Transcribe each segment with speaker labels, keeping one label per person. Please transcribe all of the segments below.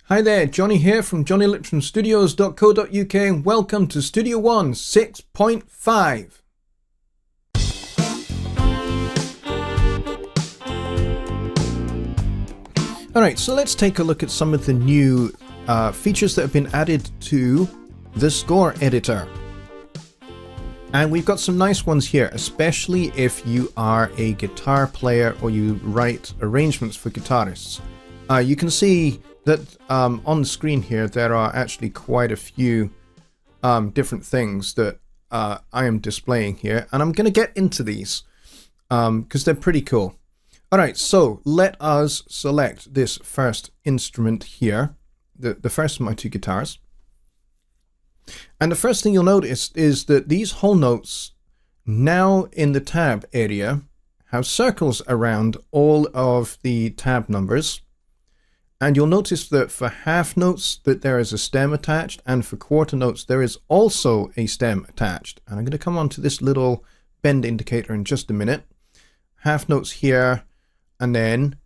Speaker 1: Hi there, Jonny here from JonnyLipshamStudios.co.uk and welcome to Studio One 6.5. Alright, so let's take a look at some of the new features that have been added to the score editor. And we've got some nice ones here, especially if you are a guitar player or you write arrangements for guitarists. You can see that on the screen here there are actually quite a few different things that I am displaying here, and I'm going to get into these because they're pretty cool. Alright, so let us select this first instrument here, the first of my two guitars. And the first thing you'll notice is that these whole notes now in the tab area have circles around all of the tab numbers. And you'll notice that for half notes that there is a stem attached, and for quarter notes there is also a stem attached. And I'm going to come on to this little bend indicator in just a minute. Half notes here, and then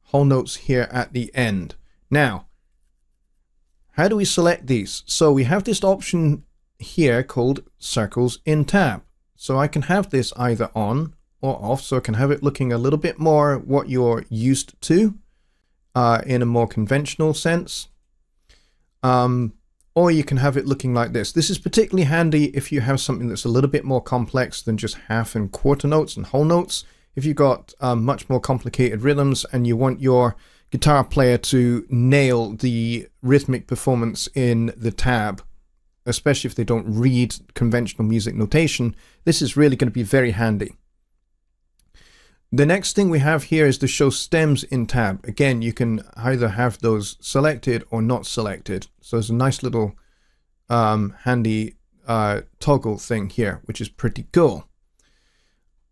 Speaker 1: whole notes here at the end. Now, how do we select these? So we have this option here called Circles in Tab. So I can have this either on or off, so I can have it looking a little bit more what you're used to. In a more conventional sense, or you can have it looking like this. This is particularly handy if you have something that's a little bit more complex than just half and quarter notes and whole notes. If you've got much more complicated rhythms and you want your guitar player to nail the rhythmic performance in the tab, especially if they don't read conventional music notation, this is really going to be very handy. The next thing we have here is to show stems in tab. Again, you can either have those selected or not selected. So there's a nice little handy toggle thing here, which is pretty cool.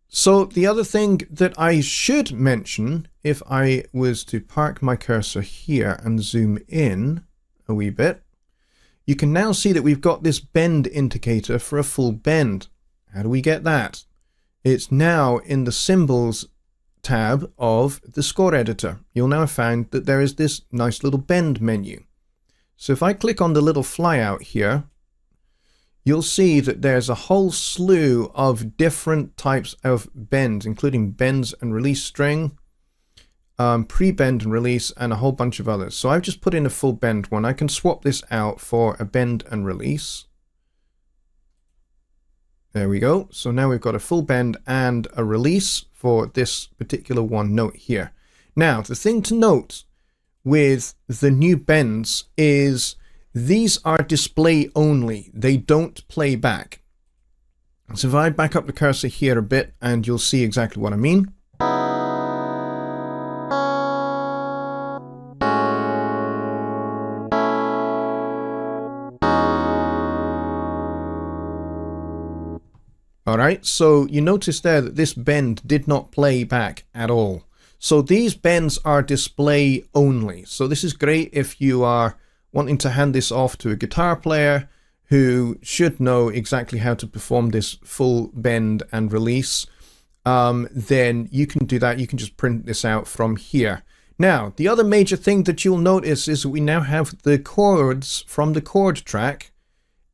Speaker 1: So the other thing that I should mention, if I was to park my cursor here and zoom in a wee bit, you can now see that we've got this bend indicator for a full bend. How do we get that? It's now in the symbols tab of the score editor. You'll now find that there is this nice little bend menu. So if I click on the little flyout here, you'll see that there's a whole slew of different types of bends, including bends and release string, pre-bend and release, and a whole bunch of others. So I've just put in a full bend one. I can swap this out for a bend and release. There we go. So now we've got a full bend and a release for this particular one note here. Now, the thing to note with the new bends is these are display only. They don't play back. So if I back up the cursor here a bit, and you'll see exactly what I mean. Alright, so you notice there that this bend did not play back at all. So these bends are display only. So this is great if you are wanting to hand this off to a guitar player who should know exactly how to perform this full bend and release. Then you can do that. You can just print this out from here. Now, the other major thing that you'll notice is that we now have the chords from the chord track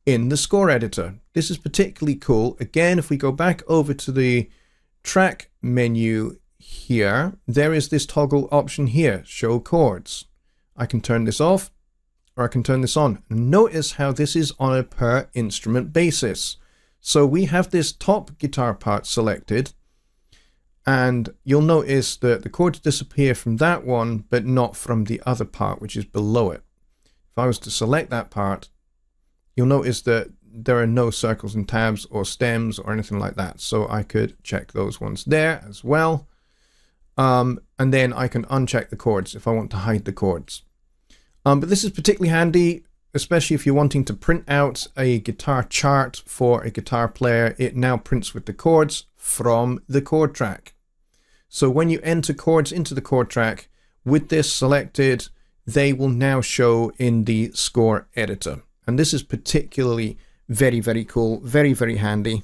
Speaker 1: in the score editor. This is particularly cool. Again, if we go back over to the track menu here, there is this toggle option here, show chords. I can turn this off or I can turn this on. Notice how this is on a per instrument basis. So we have this top guitar part selected, and you'll notice that the chords disappear from that one, but not from the other part, which is below it. If I was to select that part, you'll notice that there are no circles and tabs or stems or anything like that. So I could check those ones there as well. And then I can uncheck the chords if I want to hide the chords. But this is particularly handy, especially if you're wanting to print out a guitar chart for a guitar player. It now prints with the chords from the chord track. So when you enter chords into the chord track with this selected, they will now show in the score editor. And this is particularly very, very cool, very, very handy.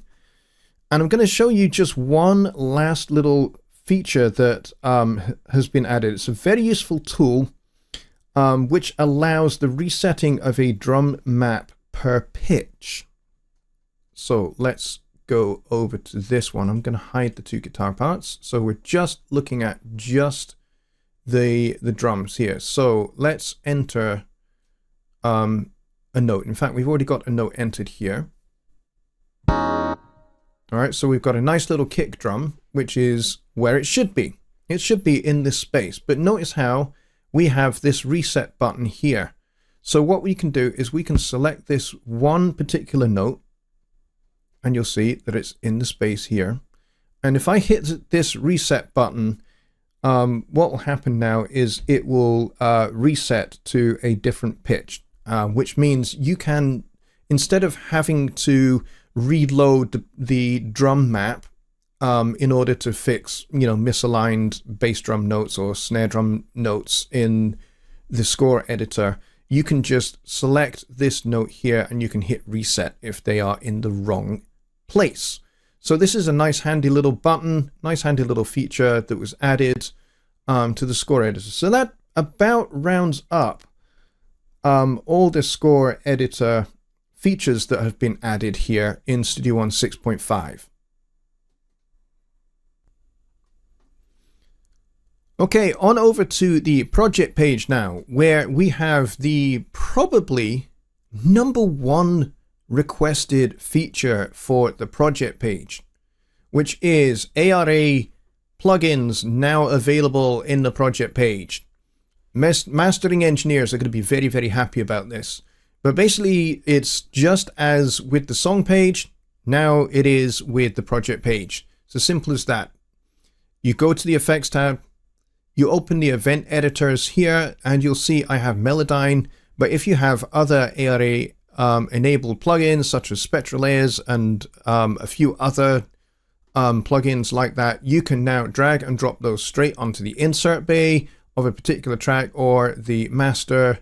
Speaker 1: And I'm going to show you just one last little feature that has been added. It's a very useful tool which allows the resetting of a drum map per pitch. So let's go over to this one. I'm going to hide the two guitar parts. So we're just looking at just the drums here. So let's enter a note. In fact, we've already got a note entered here. All right, so we've got a nice little kick drum, which is where it should be. It should be in this space, but notice how we have this reset button here. So what we can do is we can select this one particular note, and you'll see that it's in the space here. And if I hit this reset button, what will happen now is it will reset to a different pitch, which means you can, instead of having to reload the drum map in order to fix, misaligned bass drum notes or snare drum notes in the score editor, you can just select this note here and you can hit reset if they are in the wrong place. So this is a nice handy little button, nice handy little feature that was added to the score editor. So that about rounds up all the score editor features that have been added here in Studio One 6.5. Okay, on over to the project page now, where we have the probably #1 requested feature for the project page, which is ARA plugins now available in the project page. Mastering engineers are going to be very, very happy about this. But basically, it's just as with the song page, now it is with the project page. It's as simple as that. You go to the effects tab, you open the event editors here, and you'll see I have Melodyne. But if you have other ARA enabled plugins, such as Spectral Layers and a few other plugins like that, you can now drag and drop those straight onto the insert bay of a particular track or the master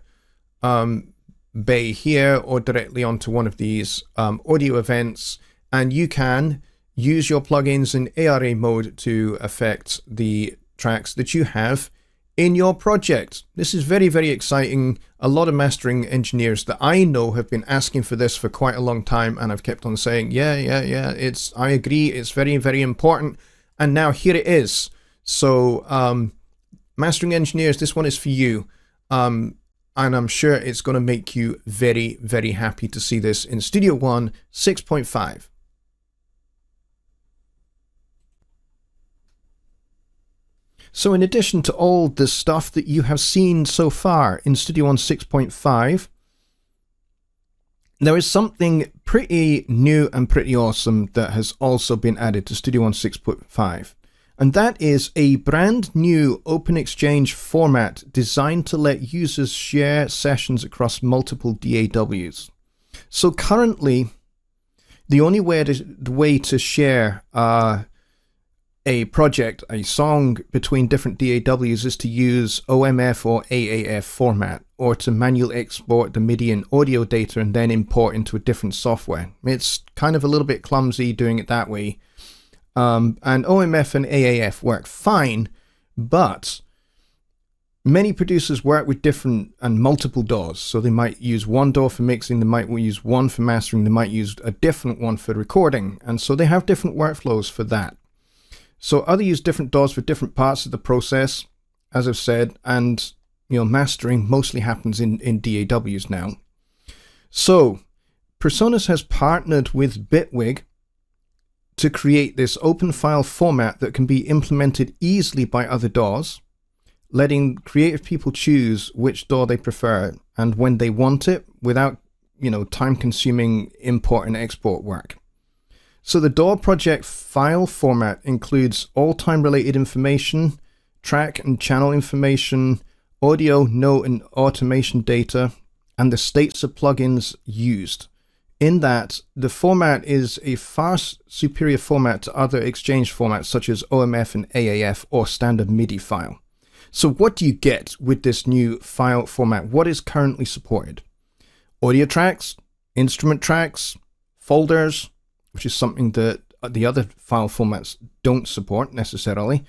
Speaker 1: bay here, or directly onto one of these audio events, and you can use your plugins in ARA mode to affect the tracks that you have in your project. This is very, very exciting. A lot of mastering engineers that I know have been asking for this for quite a long time, and I've kept on saying, yeah, I agree, it's very, very important, and now here it is. So mastering engineers, this one is for you. And I'm sure it's going to make you very, very happy to see this in Studio One 6.5. So in addition to all the stuff that you have seen so far in Studio One 6.5, there is something pretty new and pretty awesome that has also been added to Studio One 6.5. And that is a brand new open exchange format designed to let users share sessions across multiple DAWs. So currently, the only way to share a project, a song between different DAWs is to use OMF or AAF format, or to manually export the MIDI and audio data and then import into a different software. It's kind of a little bit clumsy doing it that way. And OMF and AAF work fine, but many producers work with different and multiple DAWs. So they might use one DAW for mixing, they might use one for mastering, they might use a different one for recording. And so they have different workflows for that. So others use different DAWs for different parts of the process, as I've said, and mastering mostly happens in DAWs now. So Presonus has partnered with Bitwig to create this open file format that can be implemented easily by other DAWs, letting creative people choose which DAW they prefer and when they want it without, time-consuming import and export work. So the DAW project file format includes all time-related information, track and channel information, audio, note, and automation data, and the states of plugins used. In that, the format is a far superior format to other exchange formats such as OMF and AAF or standard MIDI file. So what do you get with this new file format? What is currently supported? Audio tracks, instrument tracks, folders, which is something that the other file formats don't support necessarily,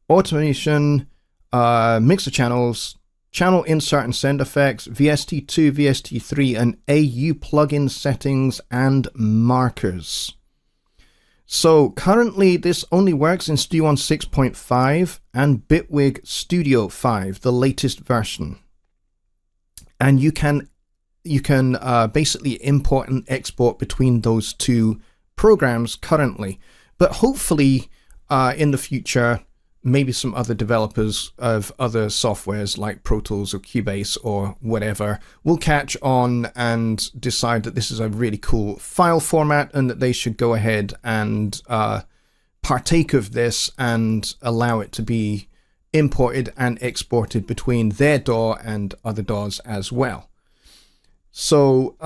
Speaker 1: automation, mixer channels, channel insert and send effects, VST2, VST3, and AU plugin settings and markers. So currently this only works in Studio One 6.5 and Bitwig Studio 5, the latest version. And you can basically import and export between those two programs currently. But hopefully in the future, maybe some other developers of other softwares like Pro Tools or Cubase or whatever will catch on and decide that this is a really cool file format and that they should go ahead and partake of this and allow it to be imported and exported between their DAW and other DAWs as well. So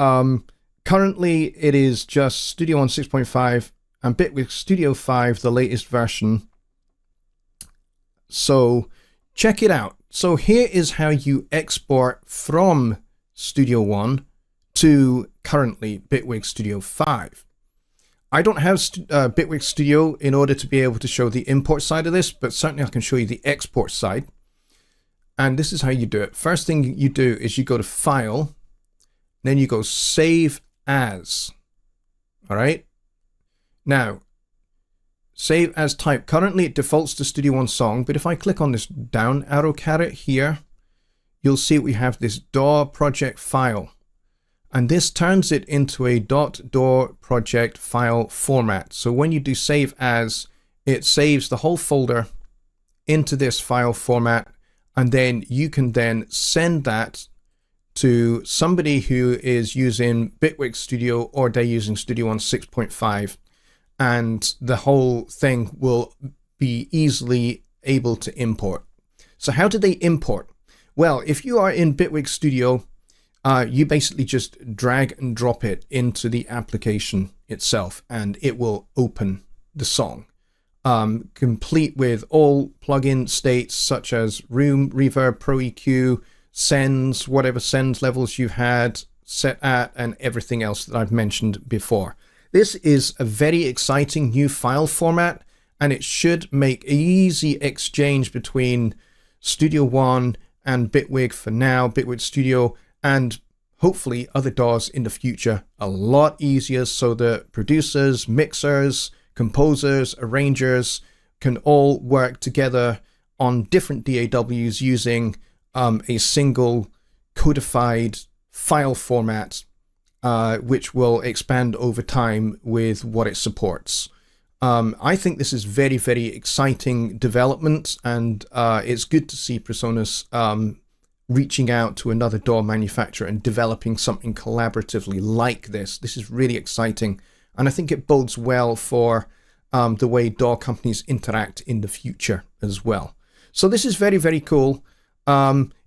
Speaker 1: currently it is just Studio One 6.5 and Bitwig Studio 5, the latest version. So check it out. So here is how you export from Studio One to currently Bitwig Studio 5. I don't have Bitwig Studio in order to be able to show the import side of this, but certainly I can show you the export side. And this is how you do it. First thing you do is you go to File, then you go Save As. All right. Now, Save as type. Currently it defaults to Studio One Song, but if I click on this down arrow caret here, you'll see we have this DAW project file. And this turns it into a .DAW project file format. So when you do save as, it saves the whole folder into this file format, and then you can then send that to somebody who is using Bitwig Studio or they're using Studio One 6.5. And the whole thing will be easily able to import. So how do they import? Well, if you are in Bitwig Studio, you basically just drag and drop it into the application itself, and it will open the song, complete with all plugin states such as Room, Reverb, Pro EQ, sends, whatever sends levels you've had set at, and everything else that I've mentioned before. This is a very exciting new file format, and it should make easy exchange between Studio One and Bitwig for now, Bitwig Studio, and hopefully other DAWs in the future a lot easier, so that producers, mixers, composers, arrangers can all work together on different DAWs using a single codified file format, which will expand over time with what it supports. I think this is very, very exciting development, and it's good to see Presonus reaching out to another DAW manufacturer and developing something collaboratively like this. This is really exciting, and I think it bodes well for the way DAW companies interact in the future as well. So this is very, very cool.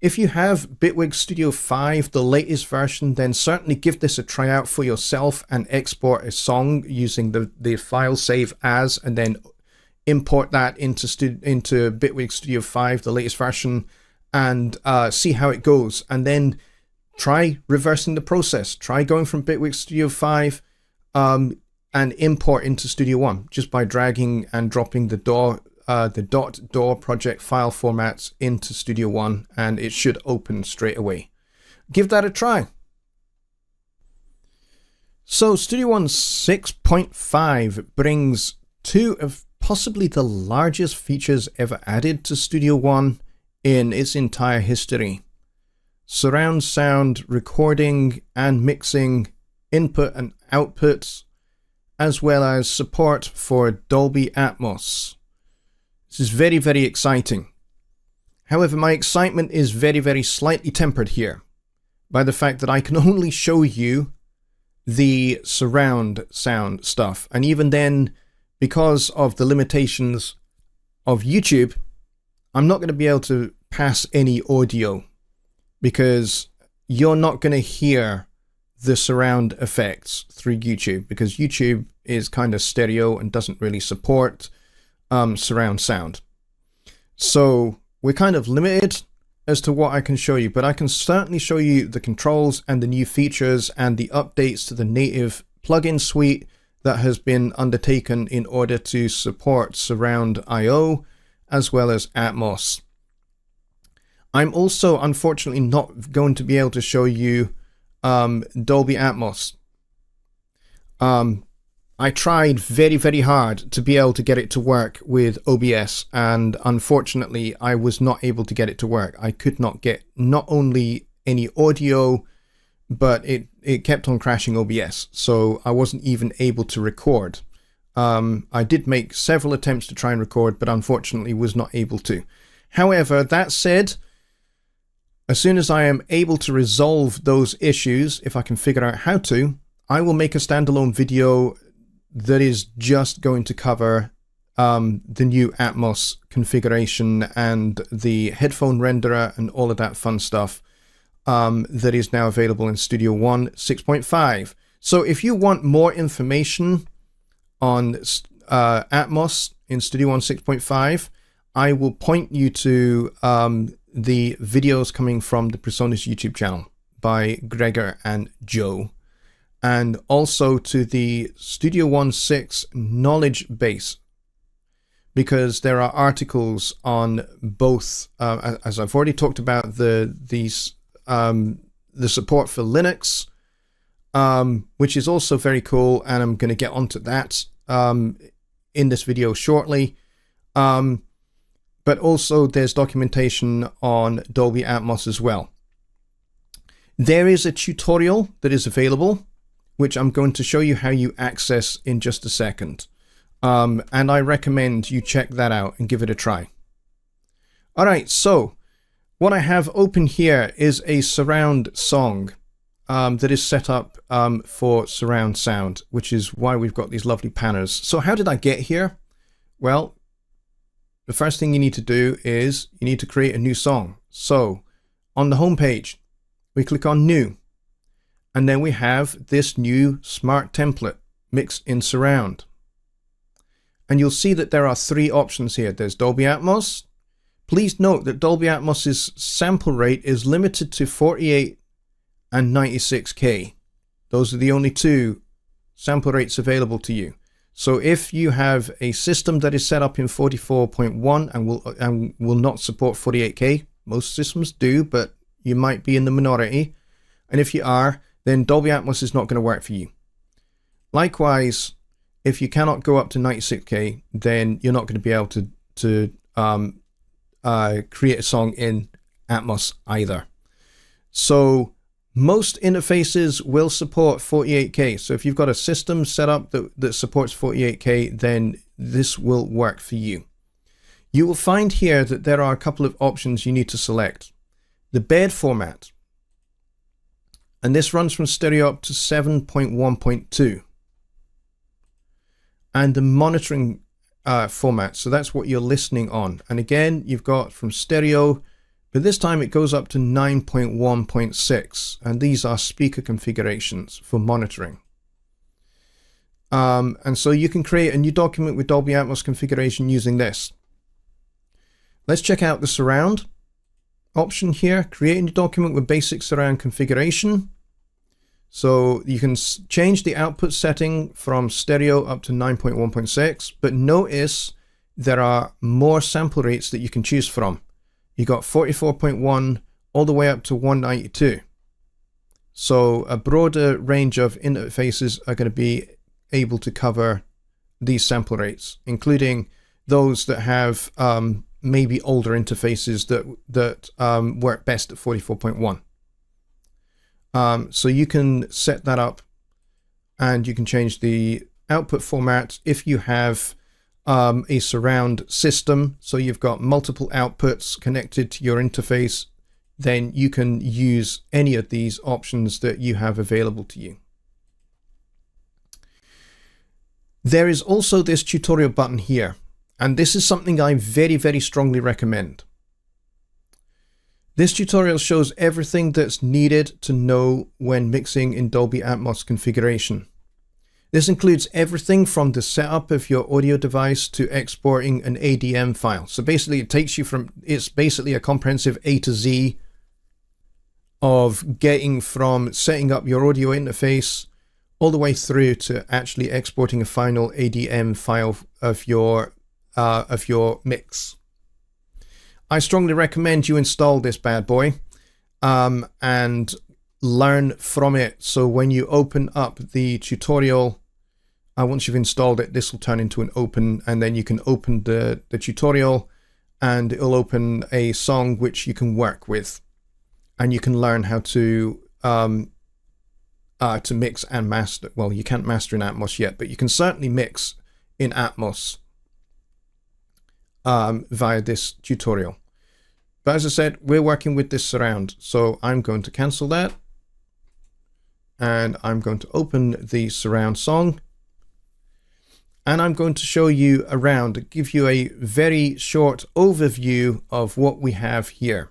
Speaker 1: If you have Bitwig Studio 5, the latest version, then certainly give this a try out for yourself and export a song using the file save as, and then import that into Bitwig Studio 5, the latest version, and see how it goes. And then try reversing the process. Try going from Bitwig Studio 5 and import into Studio One just by dragging and dropping the .DAW project file formats into Studio One, and it should open straight away. Give that a try. So Studio One 6.5 brings two of possibly the largest features ever added to Studio One in its entire history. Surround sound recording and mixing, input and output, as well as support for Dolby Atmos. This is very, very exciting. However, my excitement is very, very slightly tempered here by the fact that I can only show you the surround sound stuff. And even then, because of the limitations of YouTube, I'm not going to be able to pass any audio because you're not going to hear the surround effects through YouTube, because YouTube is kind of stereo and doesn't really support surround sound. So we're kind of limited as to what I can show you, but I can certainly show you the controls and the new features and the updates to the native plugin suite that has been undertaken in order to support surround I/O as well as Atmos. I'm also unfortunately not going to be able to show you Dolby Atmos. I tried very, very hard to be able to get it to work with OBS, and unfortunately I was not able to get it to work. I could not get not only any audio, but it kept on crashing OBS, so I wasn't even able to record. I did make several attempts to try and record, but unfortunately was not able to. However, that said, as soon as I am able to resolve those issues, if I can figure out how to, I will make a standalone video that is just going to cover the new Atmos configuration and the headphone renderer and all of that fun stuff that is now available in Studio One 6.5. So if you want more information on Atmos in Studio One 6.5, I will point you to the videos coming from the Presonus YouTube channel by Gregor and Joe, and also to the Studio One 6 knowledge base, because there are articles on both, as I've already talked about, the support for Linux, which is also very cool, and I'm going to get onto that in this video shortly. But also there's documentation on Dolby Atmos as well. There is a tutorial that is available, which I'm going to show you how you access in just a second. And I recommend you check that out and give it a try. All right, so what I have open here is a surround song that is set up for surround sound, which is why we've got these lovely panners. So how did I get here? Well, the first thing you need to do is you need to create a new song. So on the home page, we click on New, and then we have this new smart template, Mix in Surround. And you'll see that there are three options here. There's Dolby Atmos. Please note that Dolby Atmos's sample rate is limited to 48 and 96K. Those are the only two sample rates available to you. So if you have a system that is set up in 44.1 and will not support 48K, most systems do, but you might be in the minority. And if you are, then Dolby Atmos is not going to work for you. Likewise, if you cannot go up to 96K, then you're not going to be able to create a song in Atmos either. So most interfaces will support 48K. So if you've got a system set up that supports 48K, then this will work for you. You will find here that there are a couple of options you need to select. The bed format, and this runs from stereo up to 7.1.2. And the monitoring format, so that's what you're listening on. And again, you've got from stereo, but this time it goes up to 9.1.6, and these are speaker configurations for monitoring. And so you can create a new document with Dolby Atmos configuration using this. Let's check out the surround option here. Create a new document with basic surround configuration. So you can change the output setting from stereo up to 9.1.6, but notice there are more sample rates that you can choose from. You got 44.1 all the way up to 192. So a broader range of interfaces are going to be able to cover these sample rates, including those that have maybe older interfaces that work best at 44.1. So you can set that up, and you can change the output format if you have a surround system. So you've got multiple outputs connected to your interface, then you can use any of these options that you have available to you. There is also this tutorial button here, and this is something I very, very strongly recommend. This tutorial shows everything that's needed to know when mixing in Dolby Atmos configuration. This includes everything from the setup of your audio device to exporting an ADM file. So basically it takes you from, it's basically a comprehensive A to Z of getting from setting up your audio interface all the way through to actually exporting a final ADM file of your mix. I strongly recommend you install this bad boy and learn from it. So when you open up the tutorial, once you've installed it, this will turn into an open, and then you can open the tutorial and it'll open a song which you can work with, and you can learn how to mix and master. Well, you can't master in Atmos yet, but you can certainly mix in Atmos via this tutorial. But as I said, we're working with this surround, so I'm going to cancel that, and I'm going to open the surround song, and I'm going to show you around, give you a very short overview of what we have here.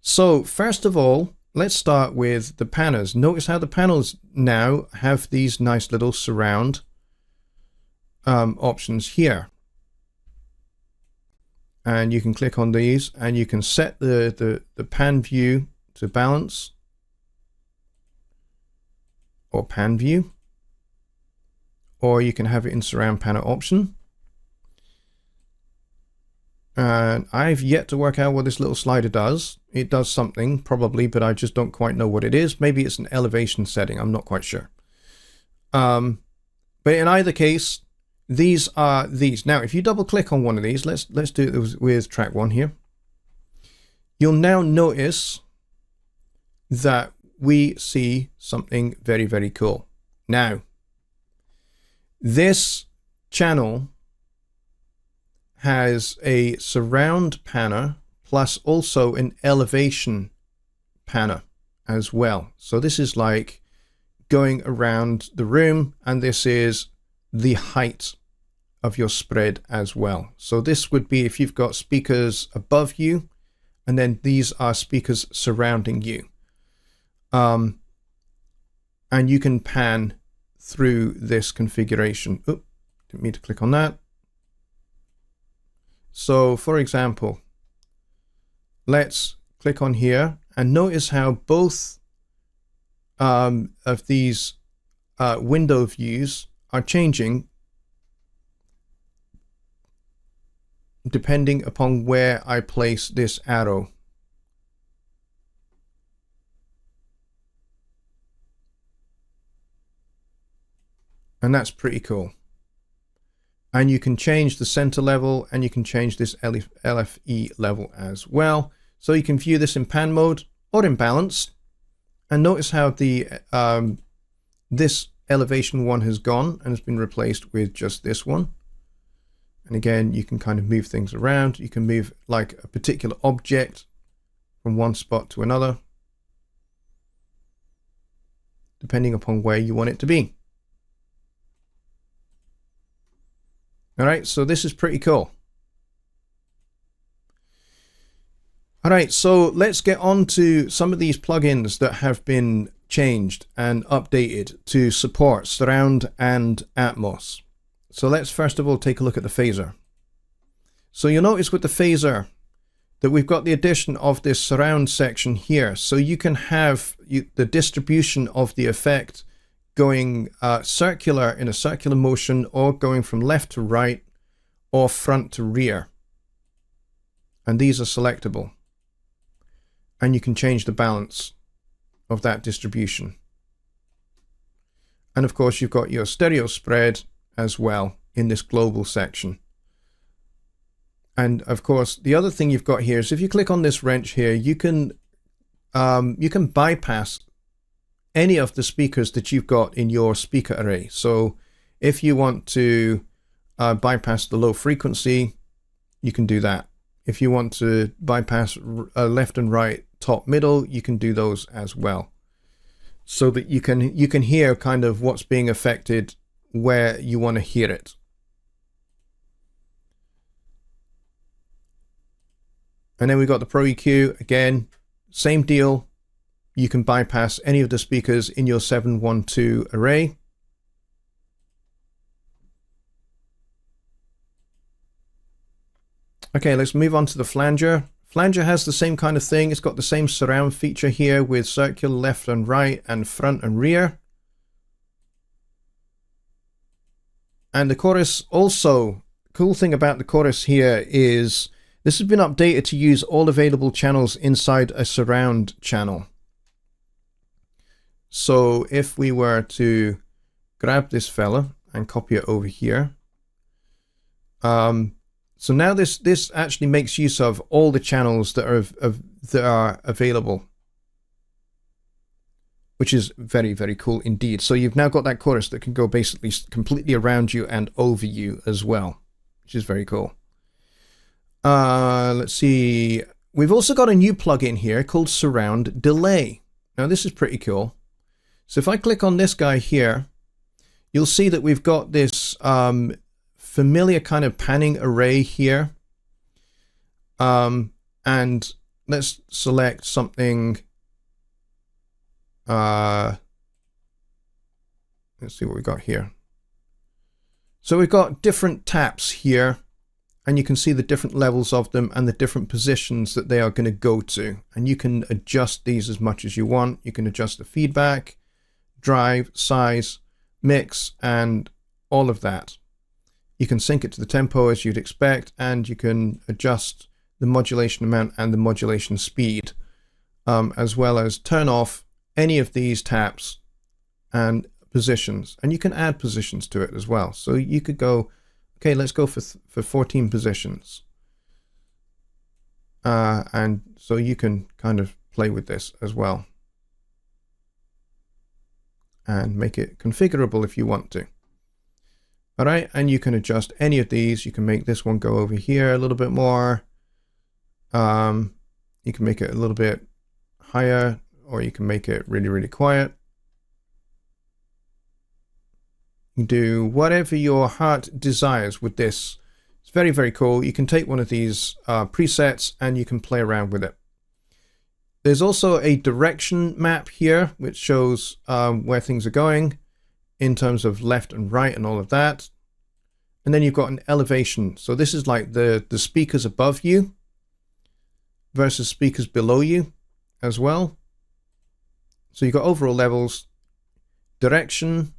Speaker 1: So first of all, let's start with the panels. Notice how the panels now have these nice little surround options here. And you can click on these and you can set the pan view to balance or pan view, or you can have it in surround panel option. And I've yet to work out what this little slider does. It does something probably, but I just don't quite know what it is. Maybe it's an elevation setting. I'm not quite sure. But in either case, these are these. Now, if you double click on one of these, let's do it with track 1 here. You'll now notice that we see something very, very cool. Now, this channel has a surround panner plus also an elevation panner as well. So this is like going around the room, and this is the height of your spread as well. So this would be if you've got speakers above you, and then these are speakers surrounding you. And you can pan through this configuration. Oop, didn't mean to click on that. So for example, let's click on here and notice how both of these window views are changing depending upon where I place this arrow. And that's pretty cool. And you can change the center level, and you can change this LFE level as well. So you can view this in pan mode or in balance. And notice how the this elevation one has gone and has been replaced with just this one. And again, you can kind of move things around. You can move like a particular object from one spot to another, depending upon where you want it to be. All right, so this is pretty cool. All right, so let's get on to some of these plugins that have been changed and updated to support surround and Atmos. So let's first of all take a look at the phaser. So you'll notice with the phaser that we've got the addition of this surround section here. So you can have the distribution of the effect going circular in a circular motion, or going from left to right, or front to rear. And these are selectable. And you can change the balance of that distribution. And of course, you've got your stereo spread as well in this global section. And of course, the other thing you've got here is if you click on this wrench here, you can bypass any of the speakers that you've got in your speaker array. So if you want to bypass the low frequency, you can do that. If you want to bypass left and right, top, middle, you can do those as well. So that you can hear kind of what's being affected where you want to hear it. And then we've got the Pro EQ, again, same deal. You can bypass any of the speakers in your 712 array. Okay, let's move on to the flanger. Flanger has the same kind of thing. It's got the same surround feature here with circular left and right and front and rear. And the chorus also, cool thing about the chorus here is This has been updated to use all available channels inside a surround channel. So if we were to grab this fella and copy it over here, so now this actually makes use of all the channels that are available, which is very, very cool indeed. So you've now got that chorus that can go basically completely around you and over you as well, which is very cool. Let's see. We've also got a new plugin here called Surround Delay. Now this is pretty cool. So if I click on this guy here, you'll see that we've got this familiar kind of panning array here. And let's select something. Let's see what we got here. So we've got different taps here, and you can see the different levels of them and the different positions that they are going to go to. And you can adjust these as much as you want. You can adjust the feedback, drive, size, mix, and all of that. You can sync it to the tempo as you'd expect, and you can adjust the modulation amount and the modulation speed, as well as turn off any of these taps and positions. And you can add positions to it as well. So you could go, okay, let's go for 14 positions. And so you can kind of play with this as well and make it configurable if you want to. All right, and you can adjust any of these. You can make this one go over here a little bit more. You can make it a little bit higher, or you can make it really, really quiet. You can do whatever your heart desires with this. It's very, very cool. You can take one of these presets and you can play around with it. There's also a direction map here, which shows where things are going in terms of left and right and all of that. And then you've got an elevation. So this is like the speakers above you versus speakers below you as well. So you've got overall levels, direction,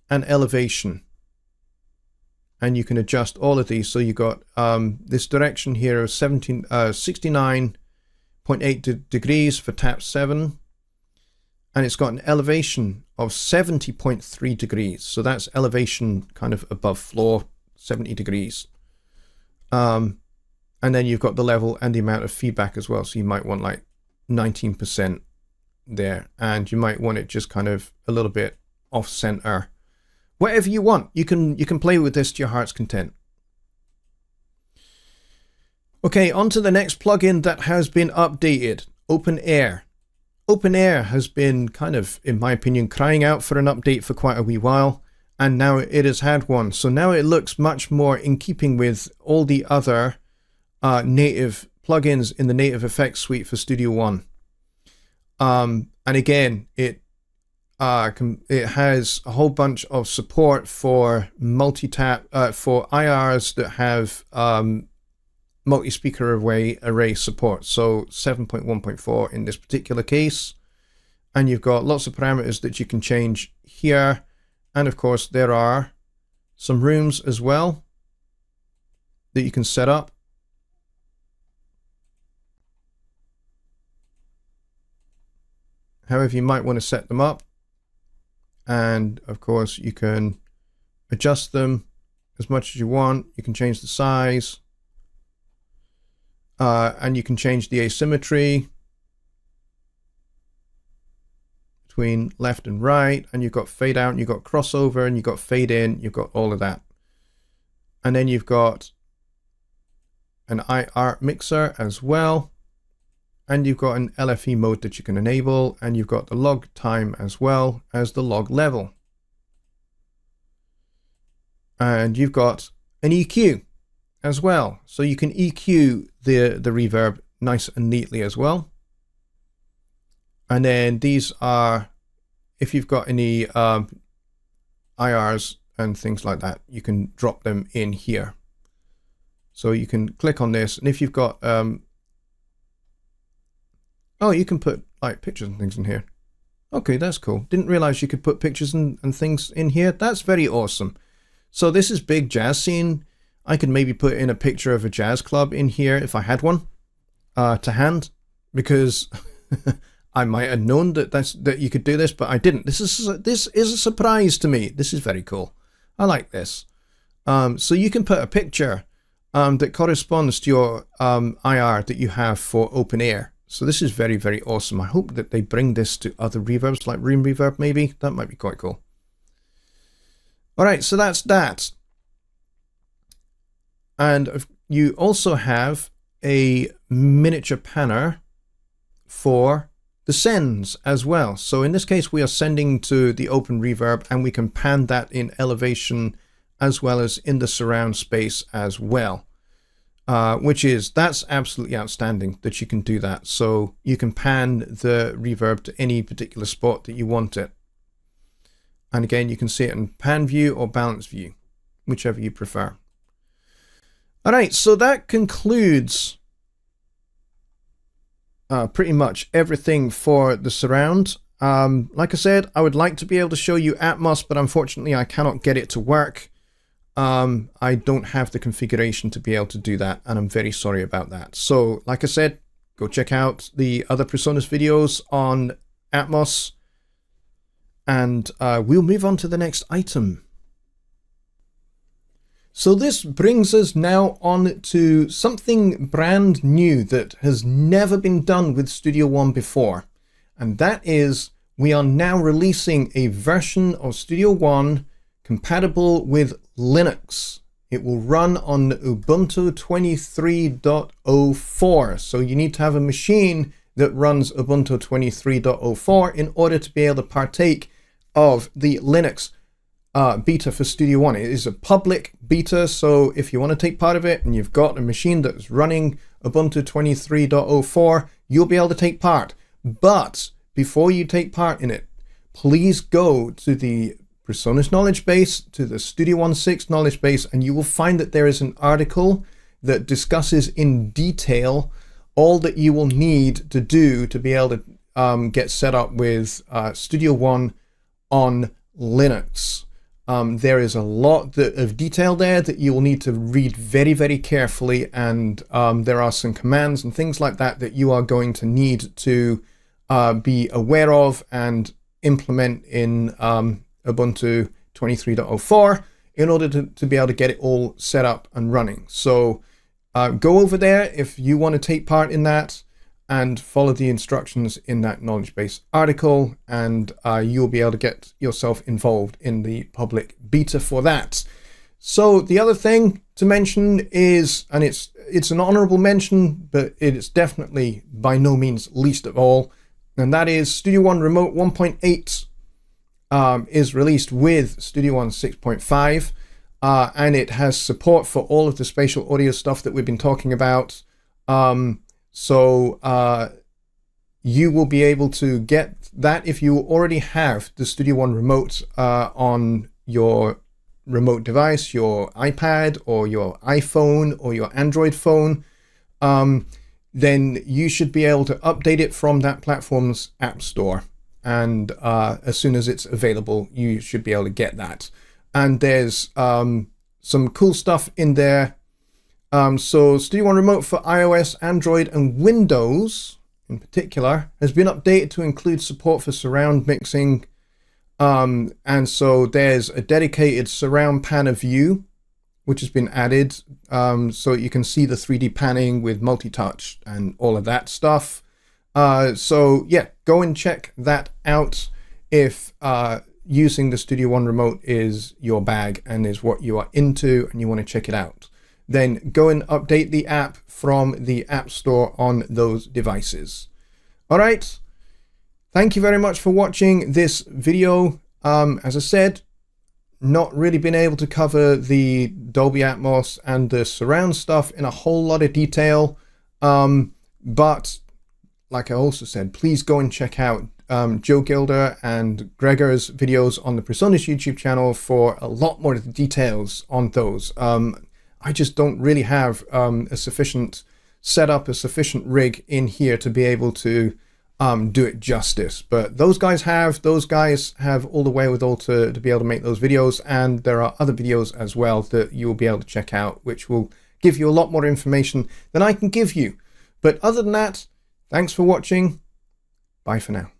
Speaker 1: and elevation. And you can adjust all of these. So you've got this direction here of 69.8 degrees for tap 7. And it's got an elevation of 70.3 degrees. So that's elevation kind of above floor, 70 degrees. And then you've got the level and the amount of feedback as well. So you might want like 19% there. And you might want it just kind of a little bit off center. Whatever you want, you can play with this to your heart's content. Okay, on to the next plugin that has been updated, Open Air. Open Air has been kind of, in my opinion, crying out for an update for quite a wee while, and now it has had one. So now it looks much more in keeping with all the other native plugins in the native effects suite for Studio One. And again, it has a whole bunch of support for multi-tap, for IRs that have multi-speaker array support. So 7.1.4 in this particular case. And you've got lots of parameters that you can change here. And of course, there are some rooms as well that you can set up. However you might want to set them up. And of course, you can adjust them as much as you want. You can change the size. And you can change the asymmetry between left and right. And you've got fade out, and you've got crossover, and you've got fade in. You've got all of that. And then you've got an IR mixer as well. And you've got an LFE mode that you can enable, and you've got the log time as well as the log level. And you've got an EQ as well. So you can EQ the reverb nice and neatly as well. And then these are, if you've got any IRs and things like that, you can drop them in here. So you can click on this, and if you've got oh, you can put like pictures and things in here. Okay, that's cool. Didn't realize you could put pictures and things in here. That's very awesome. So this is Big Jazz Scene. I could maybe put in a picture of a jazz club in here if I had one to hand, because I might have known that you could do this, but I didn't. This is a surprise to me. This is very cool. I like this. So you can put a picture that corresponds to your IR that you have for open air. So this is very, very awesome. I hope that they bring this to other reverbs, like Room Reverb maybe. That might be quite cool. All right, so that's that. And you also have a miniature panner for the sends as well. So in this case, we are sending to the open reverb, and we can pan that in elevation as well as in the surround space as well. That's absolutely outstanding that you can do that. So you can pan the reverb to any particular spot that you want it. And again, you can see it in pan view or balance view, whichever you prefer. All right, so that concludes pretty much everything for the surround. Like I said, I would like to be able to show you Atmos, but unfortunately I cannot get it to work. I don't have the configuration to be able to do that, and I'm very sorry about that. So like I said, go check out the other PreSonus videos on Atmos, and we'll move on to the next item. So this brings us now on to something brand new that has never been done with Studio One before. And that is, we are now releasing a version of Studio One compatible with Linux. It will run on Ubuntu 23.04. So you need to have a machine that runs Ubuntu 23.04 in order to be able to partake of the Linux beta for Studio One. It is a public beta, so if you want to take part of it and you've got a machine that's running Ubuntu 23.04, you'll be able to take part. But before you take part in it, please go to the PreSonus knowledge base, to the Studio One 6 knowledge base, and you will find that there is an article that discusses in detail all that you will need to do to be able to get set up with Studio One on Linux. There is a lot of detail there that you will need to read very, very carefully, and there are some commands and things like that that you are going to need to be aware of and implement in Ubuntu 23.04 in order to be able to get it all set up and running. So go over there if you want to take part in that, and follow the instructions in that knowledge base article, and you'll be able to get yourself involved in the public beta for that. So the other thing to mention is, and it's an honorable mention, but it is definitely by no means least of all, and that is Studio One Remote 1.8 is released with Studio One 6.5, and it has support for all of the spatial audio stuff that we've been talking about. So you will be able to get that if you already have the Studio One remote on your remote device, your iPad or your iPhone or your Android phone. Then you should be able to update it from that platform's app store. And as soon as it's available, you should be able to get that. And there's some cool stuff in there. So Studio One Remote for iOS, Android, and Windows in particular has been updated to include support for surround mixing. And so there's a dedicated surround panner view, which has been added, so you can see the 3D panning with multi-touch and all of that stuff. So yeah, go and check that out if using the Studio One Remote is your bag and is what you are into and you want to check it out. Then go and update the app from the App Store on those devices. All right. Thank you very much for watching this video. As I said, not really been able to cover the Dolby Atmos and the surround stuff in a whole lot of detail. But like I also said, please go and check out Joe Gilder and Gregor's videos on the PreSonus YouTube channel for a lot more details on those. I just don't really have a sufficient setup, a sufficient rig in here to be able to do it justice. But those guys have all the wherewithal to be able to make those videos, and there are other videos as well that you will be able to check out, which will give you a lot more information than I can give you. But other than that, thanks for watching. Bye for now.